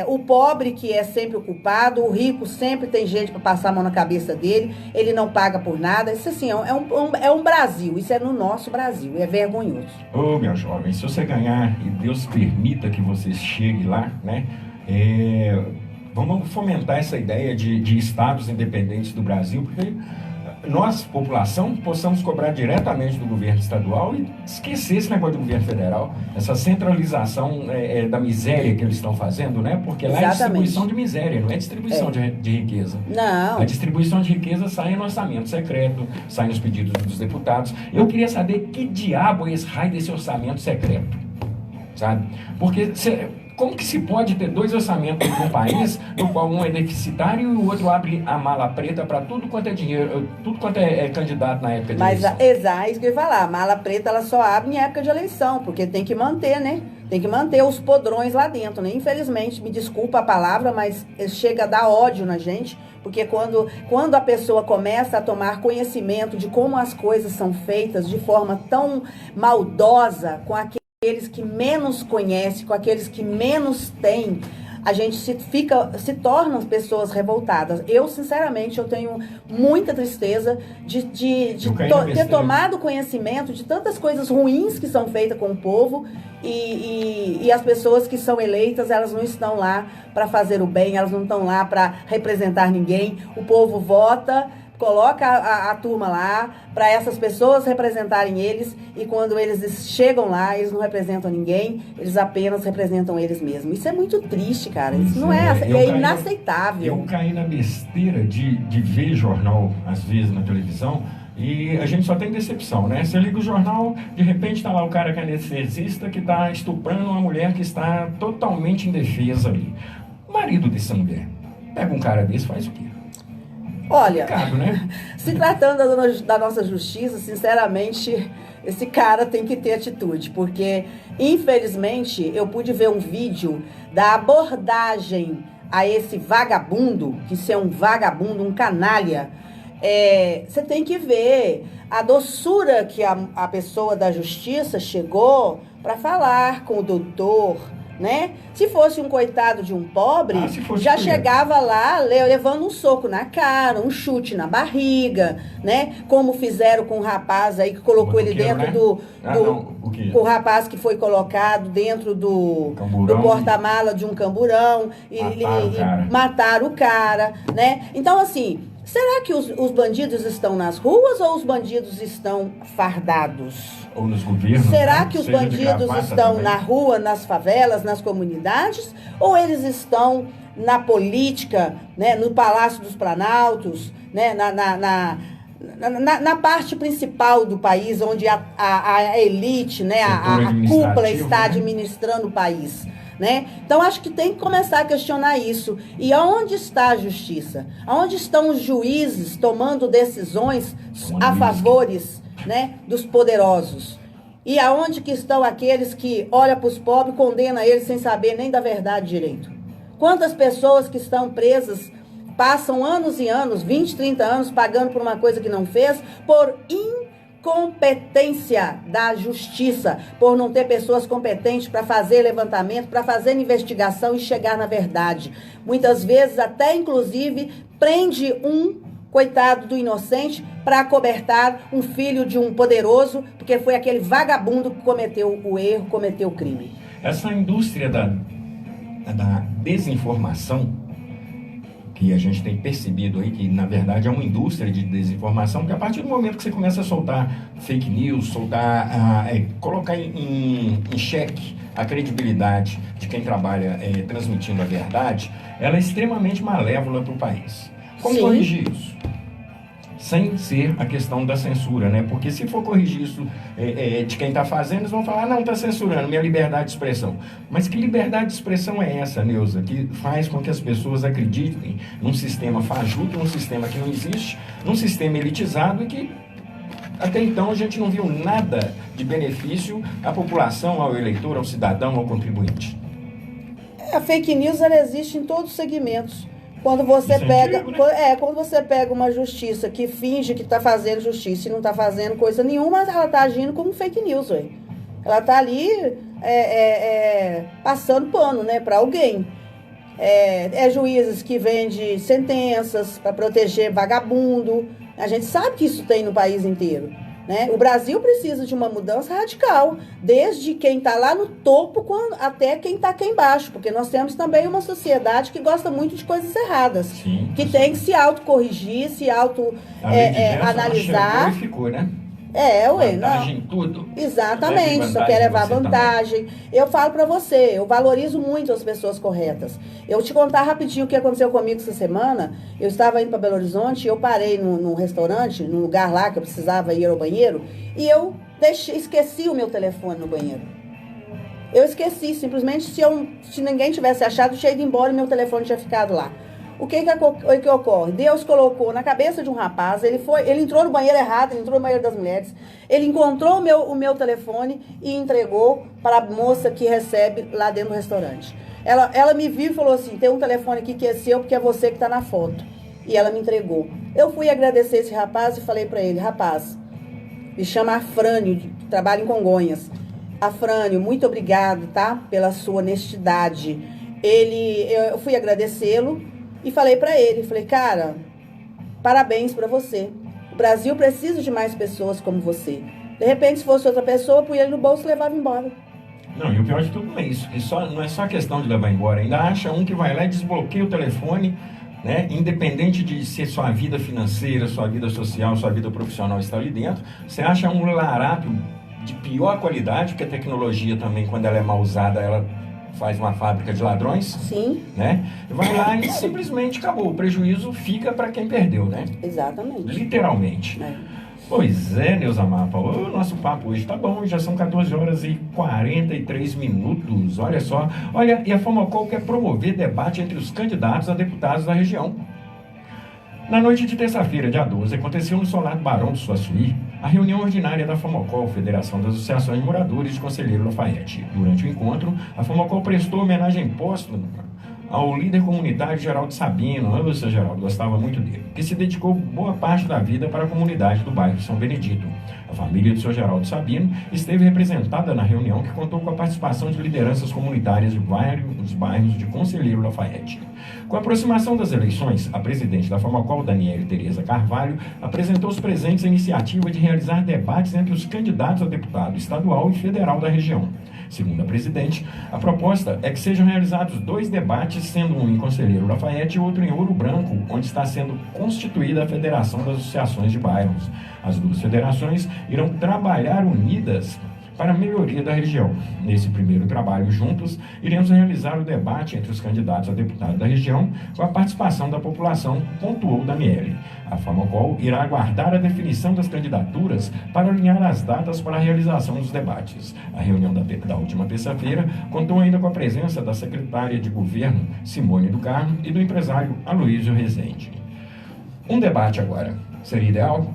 O pobre que é sempre o culpado, o rico sempre tem gente para passar a mão na cabeça dele, ele não paga por nada. Isso assim, é um Brasil, isso é no nosso Brasil, é vergonhoso. Ô, minha jovem, se você ganhar e Deus permita que você chegue lá, né? Vamos fomentar essa ideia de estados independentes do Brasil, porque nós, população, possamos cobrar diretamente do governo estadual e esquecer esse negócio do governo federal, essa centralização da miséria que eles estão fazendo, né? Porque lá é distribuição de miséria, não é distribuição de riqueza. Não. A distribuição de riqueza sai no orçamento secreto, sai nos pedidos dos deputados. Eu queria saber que diabo é esse raio desse orçamento secreto, sabe? Porque como que se pode ter 2 orçamentos num país no qual um é deficitário e o outro abre a mala preta para tudo quanto é dinheiro, tudo quanto é candidato na época de eleição? Exato, isso que eu ia falar. A mala preta ela só abre em época de eleição, porque tem que manter, né? Tem que manter os podrões lá dentro, né? Infelizmente, me desculpa a palavra, mas chega a dar ódio na gente, porque quando a pessoa começa a tomar conhecimento de como as coisas são feitas de forma tão maldosa, com aqueles que menos conhecem, com aqueles que menos têm, a gente se torna pessoas revoltadas. Eu, sinceramente, eu tenho muita tristeza de ter tomado conhecimento de tantas coisas ruins que são feitas com o povo e as pessoas que são eleitas, elas não estão lá para fazer o bem, elas não estão lá para representar ninguém. O povo vota, coloca a turma lá para essas pessoas representarem eles, e quando eles chegam lá, eles não representam ninguém, eles apenas representam eles mesmos. Isso é muito triste, cara. Isso não é inaceitável. Eu caí na besteira de ver jornal, às vezes, na televisão, e a gente só tem decepção, né? Você liga o jornal, de repente tá lá o cara que é anestesista, que tá estuprando uma mulher que está totalmente indefesa ali. O marido dessa mulher pega um cara desse, faz o quê? Olha, né? Se tratando da nossa justiça, sinceramente, esse cara tem que ter atitude, porque, infelizmente, eu pude ver um vídeo da abordagem a esse vagabundo, que isso é um vagabundo, um canalha. Você tem que ver a doçura que a pessoa da justiça chegou para falar com o doutor, né? Se fosse um coitado de um pobre, já chegava lá levando um soco na cara, um chute na barriga, né? Como fizeram com o rapaz aí que colocou ele dentro, né? O rapaz que foi colocado dentro do porta-mala de um camburão e mataram o cara, né? Então, assim, será que os bandidos estão nas ruas ou os bandidos estão fardados? Ou nos governos? Será que os bandidos estão também na rua, nas favelas, nas comunidades? Ou eles estão na política, né, no Palácio dos Planaltos, né, na parte principal do país, onde a elite, né, a cúpula está administrando o país? Né? Então, acho que tem que começar a questionar isso. E aonde está a justiça? Aonde estão os juízes tomando decisões a favores, né, dos poderosos? E aonde que estão aqueles que olham para os pobres e condenam eles sem saber nem da verdade direito? Quantas pessoas que estão presas passam anos e anos, 20, 30 anos, pagando por uma coisa que não fez, por incompetência da justiça, por não ter pessoas competentes para fazer levantamento, para fazer investigação e chegar na verdade. Muitas vezes até, inclusive, prende um coitado do inocente para acobertar um filho de um poderoso, porque foi aquele vagabundo que cometeu o erro, cometeu o crime. Essa indústria da desinformação que a gente tem percebido aí, que na verdade é uma indústria de desinformação, porque a partir do momento que você começa a soltar fake news, colocar em xeque a credibilidade de quem trabalha transmitindo a verdade, ela é extremamente malévola para o país. Como corrigir isso? Sem ser a questão da censura, né? Porque se for corrigir isso de quem está fazendo, eles vão falar, não, está censurando, minha liberdade de expressão. Mas que liberdade de expressão é essa, Neuza, que faz com que as pessoas acreditem num sistema fajuto, num sistema que não existe, num sistema elitizado e que até então a gente não viu nada de benefício à população, ao eleitor, ao cidadão, ao contribuinte? A fake news, ela existe em todos os segmentos. Quando você pega, né? Quando você pega uma justiça que finge que está fazendo justiça e não está fazendo coisa nenhuma, ela está agindo como fake news, ué. Ela está ali passando pano, né, para alguém. Juízes que vendem sentenças para proteger vagabundo. A gente sabe que isso tem no país inteiro, né? O Brasil precisa de uma mudança radical, desde quem está lá no topo até quem está aqui embaixo, porque nós temos também uma sociedade que gosta muito de coisas erradas. Sim, que tem que se autocorrigir, se auto-analisar. Ficou, né? Vantagem em tudo. Exatamente, só quer levar vantagem. Eu falo pra você, eu valorizo muito as pessoas corretas. Eu te contar rapidinho o que aconteceu comigo essa semana. Eu estava indo pra Belo Horizonte, eu parei num restaurante, num lugar lá que eu precisava ir ao banheiro, e eu esqueci o meu telefone no banheiro. Eu esqueci, simplesmente, se ninguém tivesse achado, eu tinha ido embora e meu telefone tinha ficado lá. O que ocorre? Deus colocou na cabeça de um rapaz, ele entrou no banheiro errado, ele entrou no banheiro das mulheres, ele encontrou o meu telefone e entregou para a moça que recebe lá dentro do restaurante. Ela me viu e falou assim, tem um telefone aqui que é seu porque é você que está na foto. E ela me entregou. Eu fui agradecer esse rapaz e falei para ele, rapaz, me chama Afrânio, trabalho em Congonhas. Afrânio, muito obrigado, tá? Pela sua honestidade. Eu fui agradecê-lo. E falei pra ele, cara, parabéns pra você. O Brasil precisa de mais pessoas como você. De repente, se fosse outra pessoa, punha ele no bolso e levava embora. Não, e o pior de tudo é isso. Não é só questão de levar embora. Ainda acha um que vai lá e desbloqueia o telefone, né? Independente de ser sua vida financeira, sua vida social, sua vida profissional está ali dentro. Você acha um larápio de pior qualidade, porque a tecnologia também, quando ela é mal usada, ela faz uma fábrica de ladrões. Sim. Né? Vai lá e simplesmente acabou. O prejuízo fica para quem perdeu, né? Exatamente. Literalmente. Pois é, Neuza Mapa. O nosso papo hoje tá bom. Já são 14 horas e 43 minutos. Olha só. Olha, e a Famocol quer promover debate entre os candidatos a deputados da região. Na noite de terça-feira, dia 12, aconteceu no Solar do Barão do Suaçuí a reunião ordinária da Famocol, Federação das Associações de Moradores de Conselheiro Lafayette. Durante o encontro, a Famocol prestou homenagem póstuma ao líder comunitário Geraldo Sabino, o seu Geraldo gostava muito dele, que se dedicou boa parte da vida para a comunidade do bairro São Benedito. A família do seu Geraldo Sabino esteve representada na reunião, que contou com a participação de lideranças comunitárias de vários bairros de Conselheiro Lafayette. Com a aproximação das eleições, a presidente da Famocol, Daniele Tereza Carvalho, apresentou aos presentes a iniciativa de realizar debates entre os candidatos a deputado estadual e federal da região. Segundo a presidente, a proposta é que sejam realizados 2 debates, sendo um em Conselheiro Lafayette e outro em Ouro Branco, onde está sendo constituída a Federação das Associações de Bairros. As 2 federações irão trabalhar unidas para a melhoria da região. Nesse primeiro trabalho juntos, iremos realizar o debate entre os candidatos a deputado da região com a participação da população, pontuou Daniele. A Famocol irá aguardar a definição das candidaturas para alinhar as datas para a realização dos debates. A reunião da última terça-feira contou ainda com a presença da secretária de governo, Simone do Carmo, e do empresário Aloysio Rezende. Um debate agora. Seria ideal?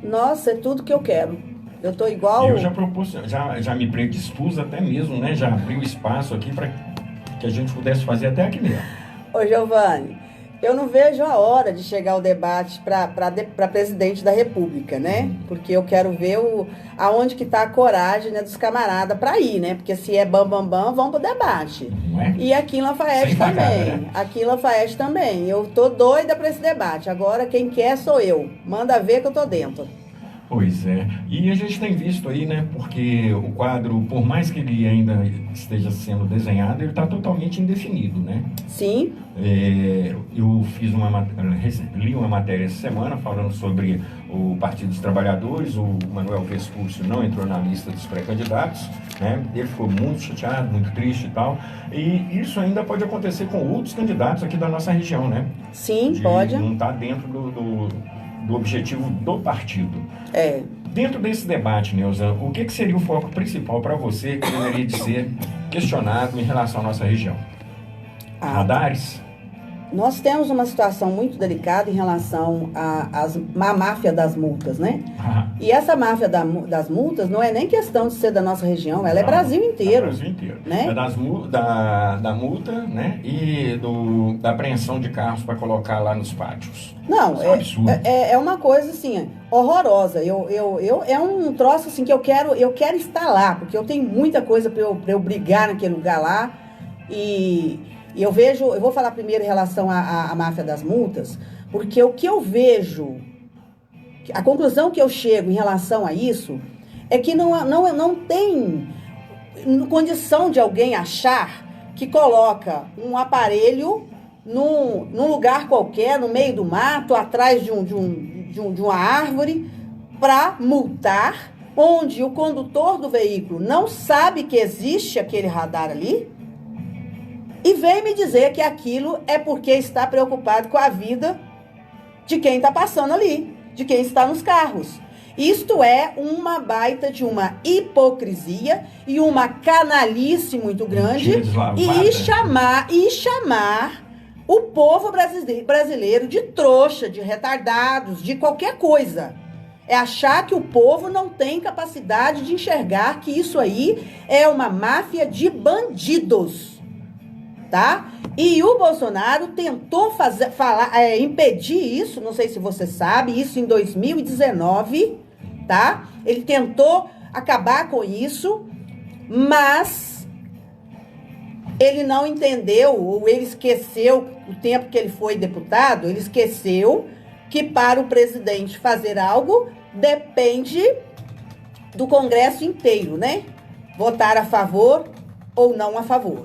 Nossa, é tudo que eu quero. Eu tô igual... Eu já me predispus até mesmo, né? Já abri o espaço aqui para que a gente pudesse fazer até aqui mesmo. Ô, Giovanni, eu não vejo a hora de chegar o debate para presidente da República, né? Porque eu quero ver aonde que tá a coragem, né, dos camaradas para ir, né? Porque se é bam, vamos pro debate. Não é? E aqui em Lafayette também. Facada, né? Aqui em Lafayette também. Eu tô doida para esse debate. Agora quem quer sou eu. Manda ver que eu tô dentro. Pois é, e a gente tem visto aí, né, porque o quadro, por mais que ele ainda esteja sendo desenhado, ele está totalmente indefinido, né? Sim. Eu li uma matéria essa semana falando sobre o Partido dos Trabalhadores. O Manuel Vespúcio não entrou na lista dos pré-candidatos, né? Ele ficou muito chateado, muito triste e tal, e isso ainda pode acontecer com outros candidatos aqui da nossa região, né? Sim, pode. Não está dentro do objetivo do partido. Dentro desse debate, Neuza, o que seria o foco principal para você que deveria de ser questionado em relação à nossa região? Radares? Nós temos uma situação muito delicada em relação à máfia das multas, né? E essa máfia das multas não é nem questão de ser da nossa região, ela é Brasil inteiro. Brasil inteiro. Né? É da multa, né? E da apreensão de carros para colocar lá nos pátios. Não, é uma coisa assim, horrorosa. É um troço assim que eu quero estar lá, porque eu tenho muita coisa para eu brigar naquele lugar lá. E eu vou falar primeiro em relação à máfia das multas, porque o que eu vejo, a conclusão que eu chego em relação a isso, é que não tem condição de alguém achar que coloca um aparelho num lugar qualquer, no meio do mato, atrás de uma árvore, para multar, onde o condutor do veículo não sabe que existe aquele radar ali, e vem me dizer que aquilo é porque está preocupado com a vida de quem está passando ali, de quem está nos carros. Isto é uma baita de uma hipocrisia e uma canalice muito grande, e chamar o povo brasileiro de trouxa, de retardados, de qualquer coisa. É achar que o povo não tem capacidade de enxergar que isso aí é uma máfia de bandidos. Tá? E o Bolsonaro tentou impedir isso, não sei se você sabe, isso em 2019, tá? Ele tentou acabar com isso, mas ele não entendeu, ou ele esqueceu, o tempo que ele foi deputado, ele esqueceu que para o presidente fazer algo depende do Congresso inteiro, né? Votar a favor ou não a favor.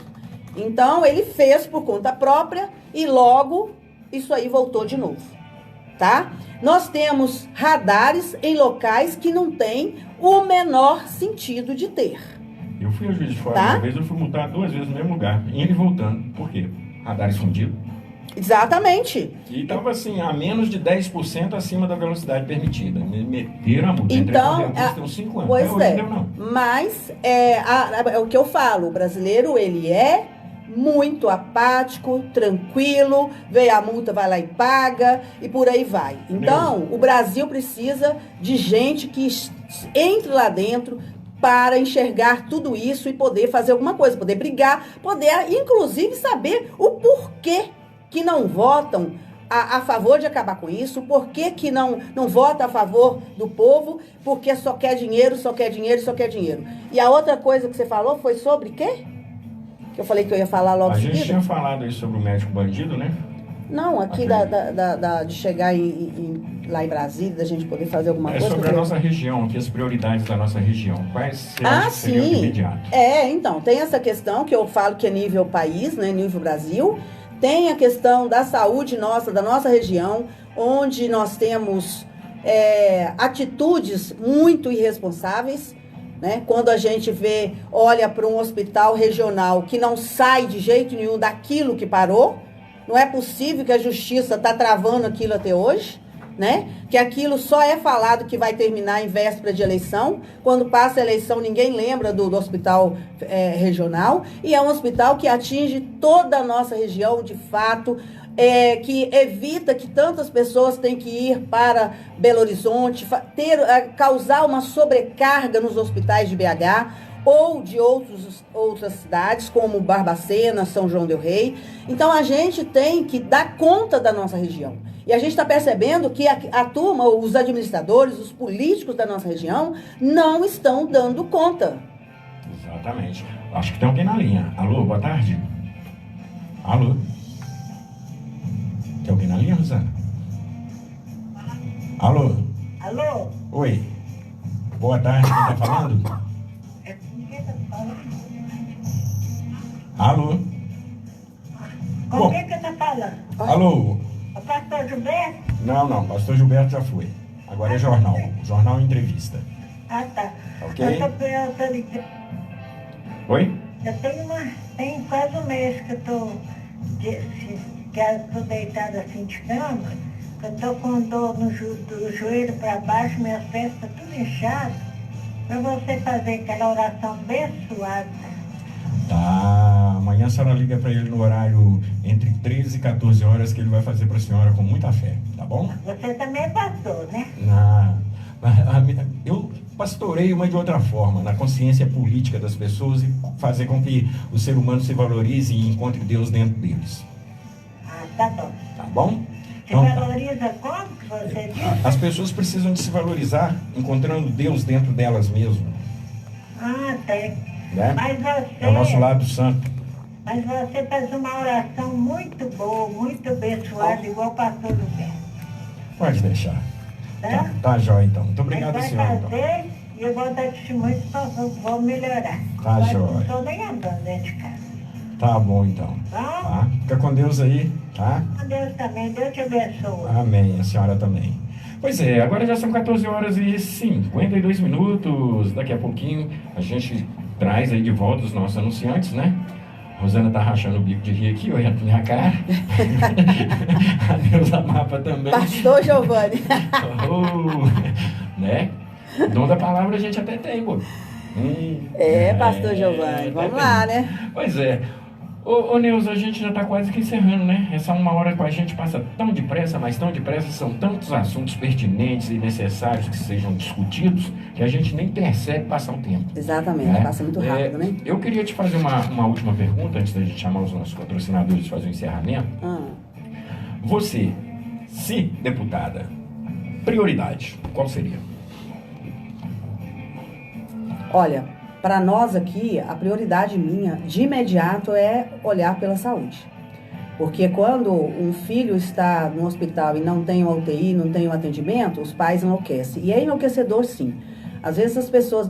Então, ele fez por conta própria e logo isso aí voltou de novo, tá? Nós temos radares em locais que não tem o menor sentido de ter. Eu fui a Juiz de Fora, uma vez eu fui multado 2 vezes no mesmo lugar, indo e voltando. Por quê? Radar escondido. Exatamente. E estava assim, a menos de 10% acima da velocidade permitida. Me meteram a multa. Então, tem uns 5 anos. Pois é, mas o que eu falo, o brasileiro, ele é muito apático, tranquilo, veio a multa, vai lá e paga, e por aí vai. Então, o Brasil precisa de gente que entre lá dentro para enxergar tudo isso e poder fazer alguma coisa, poder brigar, poder, inclusive, saber o porquê que não votam a favor de acabar com isso, porquê que não vota a favor do povo, porque só quer dinheiro, só quer dinheiro, só quer dinheiro. E a outra coisa que você falou foi sobre quê? Eu falei que eu ia falar logo em seguida. A gente tinha falado aí sobre o médico bandido, né? Não, aqui de chegar lá em Brasília, da gente poder fazer alguma coisa. É sobre a nossa região, aqui as prioridades da nossa região. Quais seriam imediatos? Então, tem essa questão que eu falo que é nível país, né, nível Brasil. Tem a questão da saúde da nossa região, onde nós temos atitudes muito irresponsáveis. Né? Quando a gente olha para um hospital regional que não sai de jeito nenhum daquilo que parou, não é possível que a justiça está travando aquilo até hoje, né? Que aquilo só é falado que vai terminar em véspera de eleição, quando passa a eleição ninguém lembra do hospital regional, e é um hospital que atinge toda a nossa região de fato, que evita que tantas pessoas tenham que ir para Belo Horizonte, causar uma sobrecarga nos hospitais de BH ou de outras cidades, como Barbacena, São João del Rei. Então, a gente tem que dar conta da nossa região. E a gente está percebendo que a turma, os administradores, os políticos da nossa região, não estão dando conta. Exatamente. Acho que tem alguém na linha. Alô, boa tarde. Alô. Tem alguém na linha, Rosana? Alô? Alô? Oi. Boa tarde, quem tá falando? Alô? Com quem que tá falando? Alô? O pastor Gilberto? Não, pastor Gilberto já foi. Agora é jornal. Jornal Entrevista. Ah, tá. Ok? Eu tô perguntando. Oi? Eu tenho quase um mês que eu tô deitada assim de cama, que eu tô com dor do joelho para baixo, minhas pernas estão tudo inchadas, para você fazer aquela oração abençoada. Tá. Amanhã a senhora liga para ele no horário entre 13 e 14 horas que ele vai fazer para a senhora com muita fé, tá bom? Você também é pastor, né? Eu pastoreio, mas de outra forma, na consciência política das pessoas e fazer com que o ser humano se valorize e encontre Deus dentro deles. Ah, tá bom. Tá bom? Se Então, valoriza como que você disse? as pessoas precisam de se valorizar encontrando Deus dentro delas mesmas. Ah, tem. Né? Mas você... É o nosso lado santo. Mas você faz uma oração muito boa, muito abençoada, igual o pastor Gilberto. Pode deixar. Tá? Tá jóia, então. Muito obrigado, vai senhora. Então. fazer e eu vou dar testemunho que vou melhorar. Tá Mas jóia. não estou nem andando dentro de casa. Tá bom, então. Tá? Fica com Deus aí, tá? Com Deus também. Deus te abençoe. Amém. A senhora também. Pois é, agora já são 14 horas e 52 minutos. Daqui a pouquinho a gente traz aí de volta os nossos anunciantes, né? A Rosana tá rachando o bico de rir aqui, olhando pra minha cara. A Neuza Mapa também. Pastor Giovanni. Né? O dom da palavra a gente até tem, pô. Pastor Giovanni, vamos lá, né? Pois é. Ô Neuza, a gente já tá quase que encerrando, né? Essa 1 hora com a gente passa tão depressa, mas tão depressa, são tantos assuntos pertinentes e necessários que sejam discutidos, que a gente nem percebe passar o tempo. Exatamente, passa muito rápido, né? Eu queria te fazer uma última pergunta, antes da gente chamar os nossos patrocinadores e fazer o encerramento. Você, se deputada, prioridade, qual seria? Olha, para nós aqui, a prioridade minha, de imediato, é olhar pela saúde. Porque quando um filho está no hospital e não tem uma UTI, não tem um atendimento, os pais enlouquecem. E é enlouquecedor, sim. Às vezes as pessoas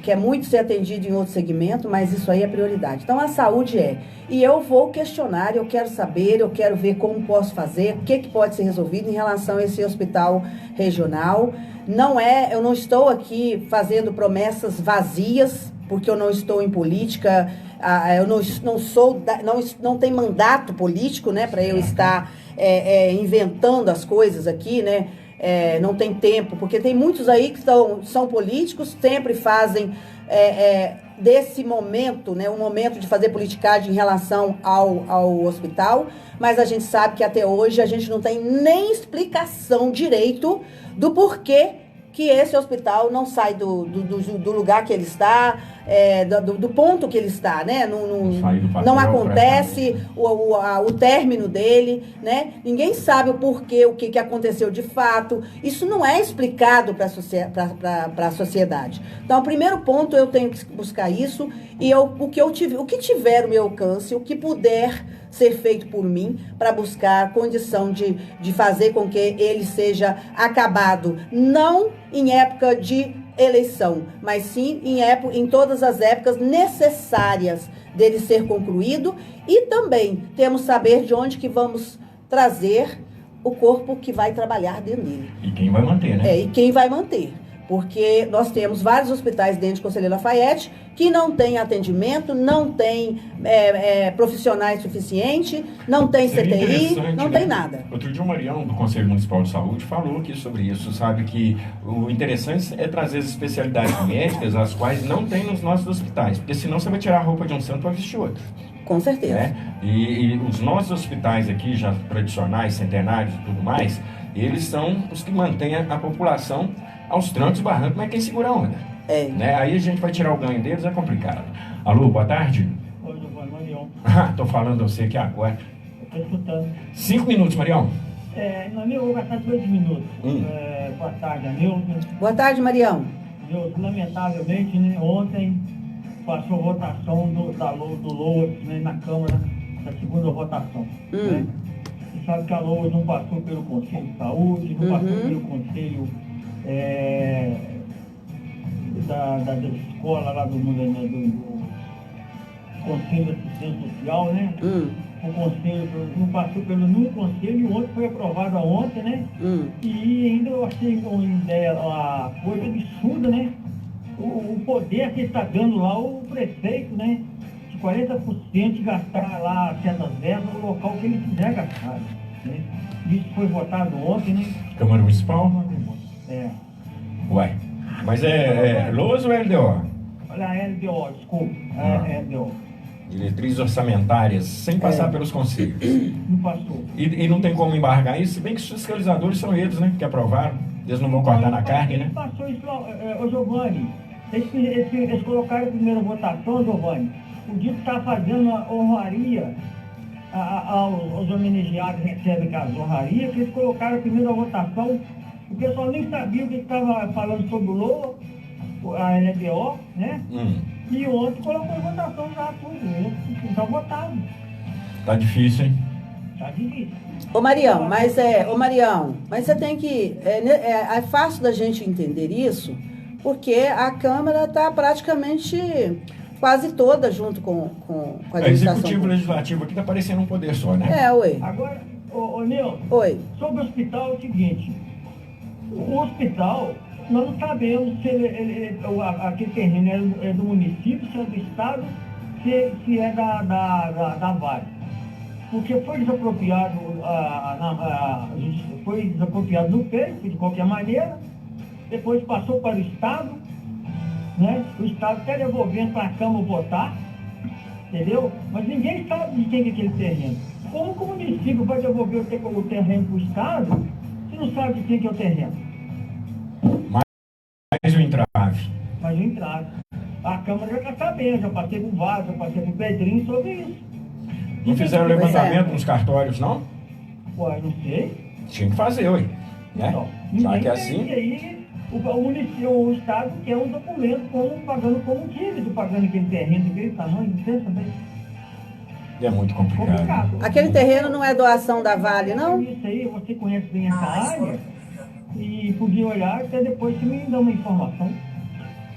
quer muito ser atendido em outro segmento, mas isso aí é prioridade. Então a saúde é. E eu vou questionar, eu quero saber, eu quero ver como posso fazer, o que pode ser resolvido em relação a esse hospital regional. Eu não estou aqui fazendo promessas vazias, porque eu não estou em política, eu não tenho mandato político, né, para eu estar inventando as coisas aqui, né? Não tem tempo, porque tem muitos aí que são políticos, sempre fazem desse momento, né, um momento de fazer politicagem em relação ao hospital, mas a gente sabe que até hoje a gente não tem nem explicação direito do porquê que esse hospital não sai do lugar que ele está, do ponto que ele está, né? Não acontece o término dele, né? Ninguém sabe o porquê, o que aconteceu de fato. Isso não é explicado para a sociedade. Então, o primeiro ponto, eu tenho que buscar isso, e o que tiver o meu alcance, o que puder ser feito por mim, para buscar condição de fazer com que ele seja acabado, não em época de eleição, mas sim em todas as épocas necessárias dele ser concluído, e também temos saber de onde que vamos trazer o corpo que vai trabalhar dentro dele. E quem vai manter, né? E quem vai manter. Porque nós temos vários hospitais dentro de Conselheiro Lafayette que não tem atendimento, não tem profissionais suficientes, não tem CTI, não tem nada. Outro dia o Marião, do Conselho Municipal de Saúde, falou aqui sobre isso, sabe, que o interessante é trazer as especialidades médicas, as quais não tem nos nossos hospitais, porque senão você vai tirar a roupa de um santo para vestir outro. Com certeza. Né? E os nossos hospitais aqui, já tradicionais, centenários e tudo mais, eles são os que mantêm a população aos trancos e barrancos, mas quem segura a onda. Né? Aí a gente vai tirar o ganho deles, é complicado. Alô, boa tarde. Oi, Giovanni, Marião. Tô falando a você aqui agora. Eu tô escutando. 5 minutos, Marião. Eu vou gastar 2 minutos. Boa tarde, Nilson. Boa tarde, Marião. Nilson, lamentavelmente, né, ontem passou a votação do LOAS, né, na Câmara, da segunda votação. Né? Você sabe que a LOAS não passou pelo Conselho de Saúde, não passou pelo Conselho da escola lá do Conselho de Assistência Social, né? O conselho não passou pelo nenhum conselho e o outro foi aprovado ontem, né? E ainda eu achei uma ideia, uma coisa absurda, né? O poder que está dando lá o prefeito, né? De 40% de gastar lá certas verbas no local que ele quiser gastar, né? Isso foi votado ontem, né? Câmara Municipal? É. Uai, mas é LOAS ou LDO? Olha, LDO, desculpa. LDO. Diretrizes orçamentárias, sem passar pelos conselhos. Não passou. E não tem como embargar isso, se bem que os fiscalizadores são eles, né? Que aprovaram. Eles não vão cortar na carne, né? Passou isso lá, ô Giovanni. Eles colocaram a primeira votação, Giovanni. O dia que está fazendo a honraria, aos homenageados recebem aquelas honrarias, que eles colocaram a primeira votação. O pessoal nem sabia o que estava falando sobre o LOA, a LDO, né? E ontem colocou em votação já tudo. Então votaram. Tá difícil, hein? Tá difícil. Ô Marião, mas você tem que... É fácil da gente entender isso, porque a Câmara está praticamente quase toda junto com a administração. Executivo e Legislativo aqui tá parecendo um poder só, né? Ué. Agora, ô Nilson, sobre o hospital é o seguinte, o hospital, nós não sabemos se aquele terreno é do município, se é do estado, se é da Vale. Porque foi desapropriado, no peito, de qualquer maneira, depois passou para o estado, né? O estado está devolvendo para a Câmara votar, entendeu? Mas ninguém sabe de quem é aquele terreno. Como que o município vai devolver o terreno para o estado se não sabe de quem que é o terreno? Mais um entrave. Mais um entrave. A Câmara já está sabendo, já passei com o Vaso, já passei com o Pedrinho sobre isso. Não fizeram levantamento nos cartórios, não? Ué, não sei. Tinha que fazer, ué. Né? Já que é assim... Aí, o Estado quer um documento pagando como dívida, pagando aquele terreno daquele tamanho, não sei também. É muito complicado. Aquele terreno não é doação da Vale, não? Isso aí, você conhece bem essa área e podia olhar até depois você me dá uma informação.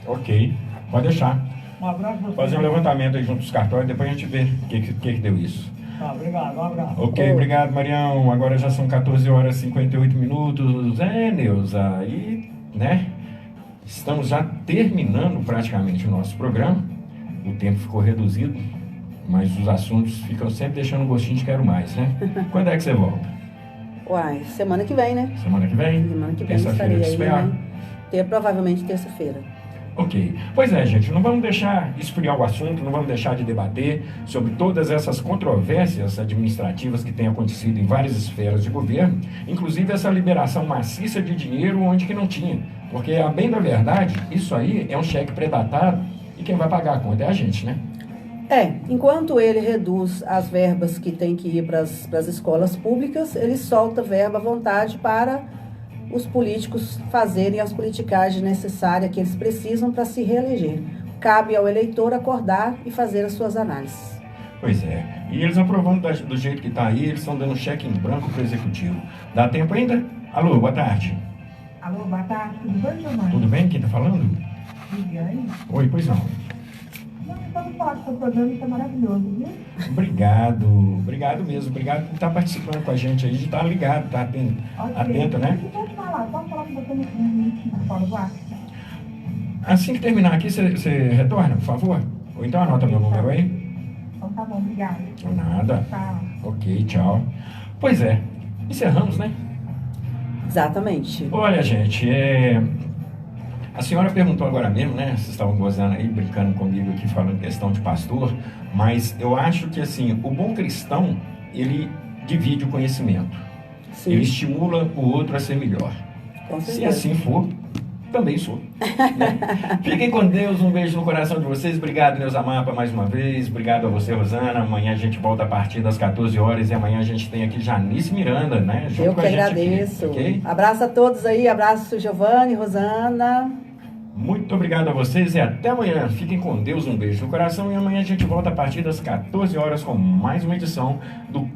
Ok, pode deixar. Um abraço pra você. Fazer um levantamento aí junto dos cartórios, depois a gente vê o que deu isso. Tá, obrigado, um abraço. Ok, obrigado, Marião. Agora já são 14 horas e 58 minutos. Neuza, e, né, estamos já terminando praticamente o nosso programa. O tempo ficou reduzido, mas os assuntos ficam sempre deixando um gostinho de quero mais, né? Quando é que você volta? Uai, semana que vem, né? Semana que vem? Semana que vem Terça-feira estarei de espera? aí, né? Provavelmente terça-feira. Ok. Pois é, gente, não vamos deixar esfriar o assunto, não vamos deixar de debater sobre todas essas controvérsias administrativas que têm acontecido em várias esferas de governo, inclusive essa liberação maciça de dinheiro onde que não tinha. Porque, a bem da verdade, isso aí é um cheque predatado e quem vai pagar a conta é a gente, né? Enquanto ele reduz as verbas que tem que ir para as escolas públicas, ele solta verba à vontade para os políticos fazerem as politicagens necessárias que eles precisam para se reeleger. Cabe ao eleitor acordar e fazer as suas análises. Pois é. E eles aprovando do jeito que está aí, eles estão dando cheque em branco para o executivo. Dá tempo ainda? Alô, boa tarde. Alô, boa tarde. Tudo bem, Giovanni? Tudo bem? Quem está falando? E aí? Oi, pois não. Vamos falar do seu programa, isso é maravilhoso, viu? Obrigado mesmo. Obrigado por estar participando com a gente aí, de estar ligado, estar atento, né? Deixa eu te falar, posso falar com você no minutinho, Paulo Vaz? Assim que terminar aqui, você retorna, por favor? Ou então anota meu número aí. Então tá bom, obrigada. Nada. Tchau. Ok, tchau. Pois é, encerramos, né? Exatamente. Olha, gente, a senhora perguntou agora mesmo, né? Vocês estavam gozando aí, brincando comigo aqui, falando questão de pastor, mas eu acho que, assim, o bom cristão, ele divide o conhecimento. Sim. Ele estimula o outro a ser melhor. Se assim for, também sou. Né? Fiquem com Deus, um beijo no coração de vocês. Obrigado, Neuza Mapa, mais uma vez. Obrigado a você, Rosana. Amanhã a gente volta a partir das 14 horas e amanhã a gente tem aqui Janice Miranda, né? Junto eu que agradeço. Aqui, okay? Abraço a todos aí, abraço Giovanni, Rosana. Muito obrigado a vocês e até amanhã. Fiquem com Deus, um beijo no coração e amanhã a gente volta a partir das 14 horas com mais uma edição do